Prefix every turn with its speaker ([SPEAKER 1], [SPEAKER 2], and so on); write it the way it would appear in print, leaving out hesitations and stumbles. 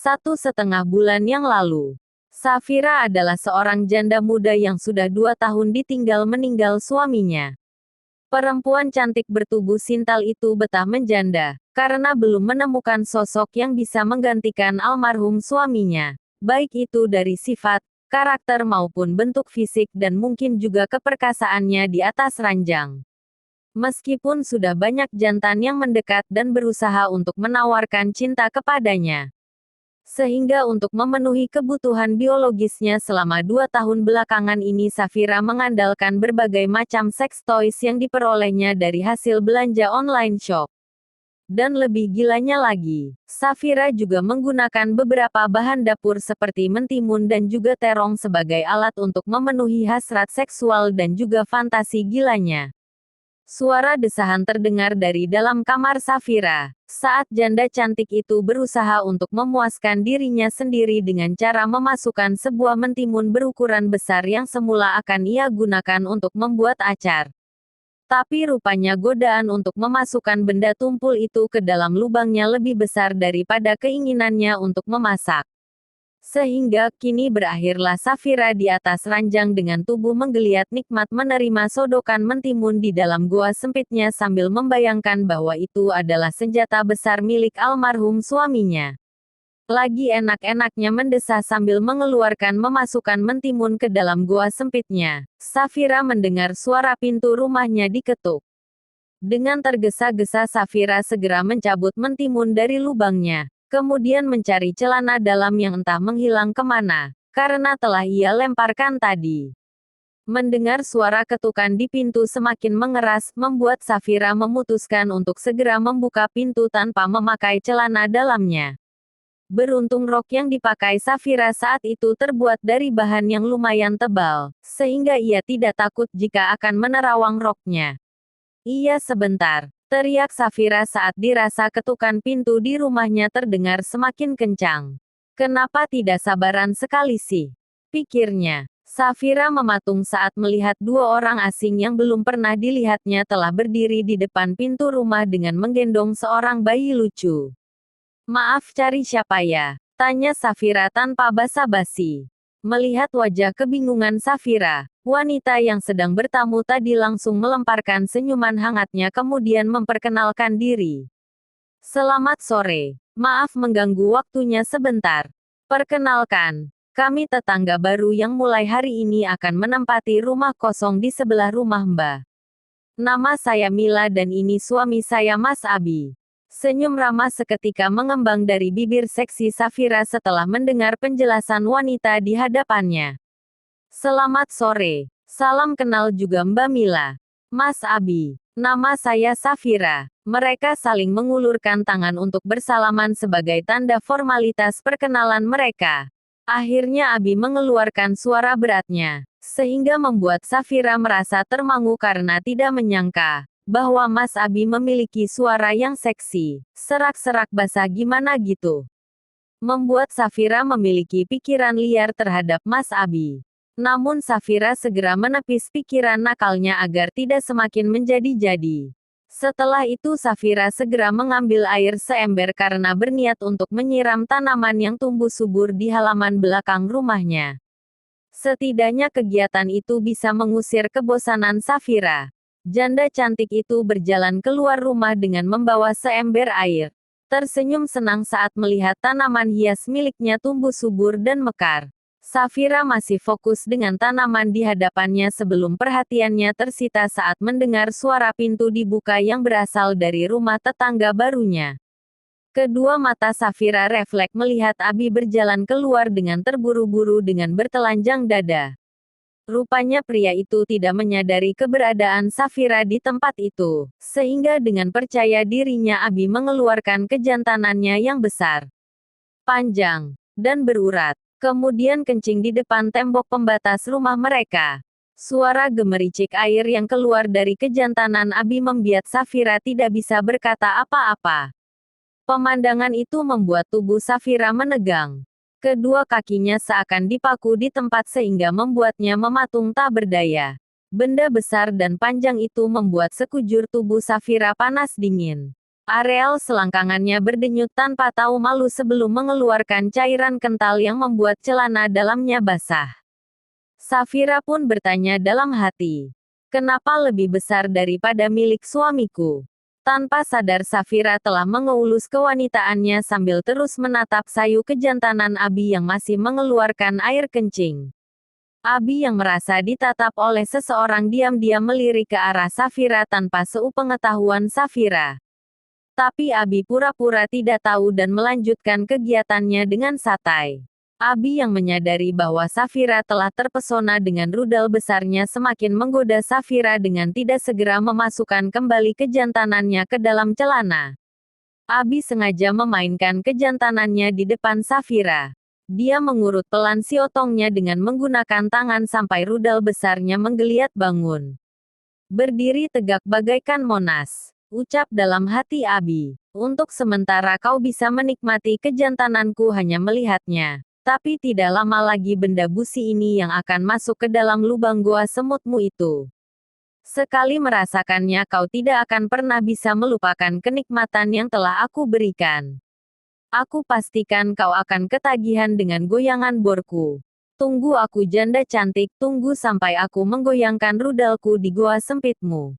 [SPEAKER 1] 1,5 bulan yang lalu. Safira adalah seorang janda muda yang sudah 2 tahun ditinggal meninggal suaminya. Perempuan cantik bertubuh sintal itu betah menjanda, karena belum menemukan sosok yang bisa menggantikan almarhum suaminya. Baik itu dari sifat, karakter maupun bentuk fisik dan mungkin juga keperkasaannya di atas ranjang. Meskipun sudah banyak jantan yang mendekat dan berusaha untuk menawarkan cinta kepadanya. Sehingga untuk memenuhi kebutuhan biologisnya selama 2 tahun belakangan ini Safira mengandalkan berbagai macam seks toys yang diperolehnya dari hasil belanja online shop. Dan lebih gilanya lagi, Safira juga menggunakan beberapa bahan dapur seperti mentimun dan juga terong sebagai alat untuk memenuhi hasrat seksual dan juga fantasi gilanya. Suara desahan terdengar dari dalam kamar Safira, saat janda cantik itu berusaha untuk memuaskan dirinya sendiri dengan cara memasukkan sebuah mentimun berukuran besar yang semula akan ia gunakan untuk membuat acar. Tapi rupanya godaan untuk memasukkan benda tumpul itu ke dalam lubangnya lebih besar daripada keinginannya untuk memasak. Sehingga, kini berakhirlah Safira di atas ranjang dengan tubuh menggeliat nikmat menerima sodokan mentimun di dalam goa sempitnya sambil membayangkan bahwa itu adalah senjata besar milik almarhum suaminya. Lagi enak-enaknya mendesah sambil memasukkan mentimun ke dalam goa sempitnya, Safira mendengar suara pintu rumahnya diketuk. Dengan tergesa-gesa Safira segera mencabut mentimun dari lubangnya. Kemudian mencari celana dalam yang entah menghilang kemana, karena telah ia lemparkan tadi. Mendengar suara ketukan di pintu semakin mengeras, membuat Safira memutuskan untuk segera membuka pintu tanpa memakai celana dalamnya. Beruntung rok yang dipakai Safira saat itu terbuat dari bahan yang lumayan tebal, sehingga ia tidak takut jika akan menerawang roknya. Iya sebentar. Teriak Safira saat dirasa ketukan pintu di rumahnya terdengar semakin kencang. Kenapa tidak sabaran sekali sih? Pikirnya. Safira mematung saat melihat 2 orang asing yang belum pernah dilihatnya telah berdiri di depan pintu rumah dengan menggendong seorang bayi lucu. Maaf, cari siapa ya? Tanya Safira tanpa basa-basi. Melihat wajah kebingungan Safira, wanita yang sedang bertamu tadi langsung melemparkan senyuman hangatnya kemudian memperkenalkan diri. Selamat sore, maaf mengganggu waktunya sebentar. Perkenalkan, kami tetangga baru yang mulai hari ini akan menempati rumah kosong di sebelah rumah Mbak. Nama saya Mila dan ini suami saya Mas Abi. Senyum ramah seketika mengembang dari bibir seksi Safira setelah mendengar penjelasan wanita di hadapannya. Selamat sore, salam kenal juga Mbak Mila. Mas Abi, nama saya Safira. Mereka saling mengulurkan tangan untuk bersalaman sebagai tanda formalitas perkenalan mereka. Akhirnya Abi mengeluarkan suara beratnya, sehingga membuat Safira merasa termangu karena tidak menyangka bahwa Mas Abi memiliki suara yang seksi, serak-serak basah gimana gitu. Membuat Safira memiliki pikiran liar terhadap Mas Abi. Namun Safira segera menepis pikiran nakalnya agar tidak semakin menjadi-jadi. Setelah itu Safira segera mengambil air seember karena berniat untuk menyiram tanaman yang tumbuh subur di halaman belakang rumahnya. Setidaknya kegiatan itu bisa mengusir kebosanan Safira. Janda cantik itu berjalan keluar rumah dengan membawa seember air. Tersenyum senang saat melihat tanaman hias miliknya tumbuh subur dan mekar. Safira masih fokus dengan tanaman di hadapannya sebelum perhatiannya tersita saat mendengar suara pintu dibuka yang berasal dari rumah tetangga barunya. Kedua mata Safira refleks melihat Abi berjalan keluar dengan terburu-buru dengan bertelanjang dada. Rupanya pria itu tidak menyadari keberadaan Safira di tempat itu, sehingga dengan percaya dirinya Abi mengeluarkan kejantanannya yang besar, panjang, dan berurat. Kemudian kencing di depan tembok pembatas rumah mereka. Suara gemericik air yang keluar dari kejantanan Abi membuat Safira tidak bisa berkata apa-apa. Pemandangan itu membuat tubuh Safira menegang. Kedua kakinya seakan dipaku di tempat sehingga membuatnya mematung tak berdaya. Benda besar dan panjang itu membuat sekujur tubuh Safira panas dingin. Areal selangkangannya berdenyut tanpa tahu malu sebelum mengeluarkan cairan kental yang membuat celana dalamnya basah. Safira pun bertanya dalam hati, kenapa lebih besar daripada milik suamiku? Tanpa sadar Safira telah mengelus kewanitaannya sambil terus menatap sayu kejantanan Abi yang masih mengeluarkan air kencing. Abi yang merasa ditatap oleh seseorang diam-diam melirik ke arah Safira tanpa sepengetahuan Safira. Tapi Abi pura-pura tidak tahu dan melanjutkan kegiatannya dengan santai. Abi yang menyadari bahwa Safira telah terpesona dengan rudal besarnya semakin menggoda Safira dengan tidak segera memasukkan kembali kejantanannya ke dalam celana. Abi sengaja memainkan kejantanannya di depan Safira. Dia mengurut pelan siotongnya dengan menggunakan tangan sampai rudal besarnya menggeliat bangun. Berdiri tegak bagaikan Monas. Ucap dalam hati Abi, untuk sementara kau bisa menikmati kejantananku hanya melihatnya. Tapi tidak lama lagi benda busi ini yang akan masuk ke dalam lubang goa semutmu itu. Sekali merasakannya kau tidak akan pernah bisa melupakan kenikmatan yang telah aku berikan. Aku pastikan kau akan ketagihan dengan goyangan borku. Tunggu aku janda cantik, tunggu sampai aku menggoyangkan rudalku di goa sempitmu.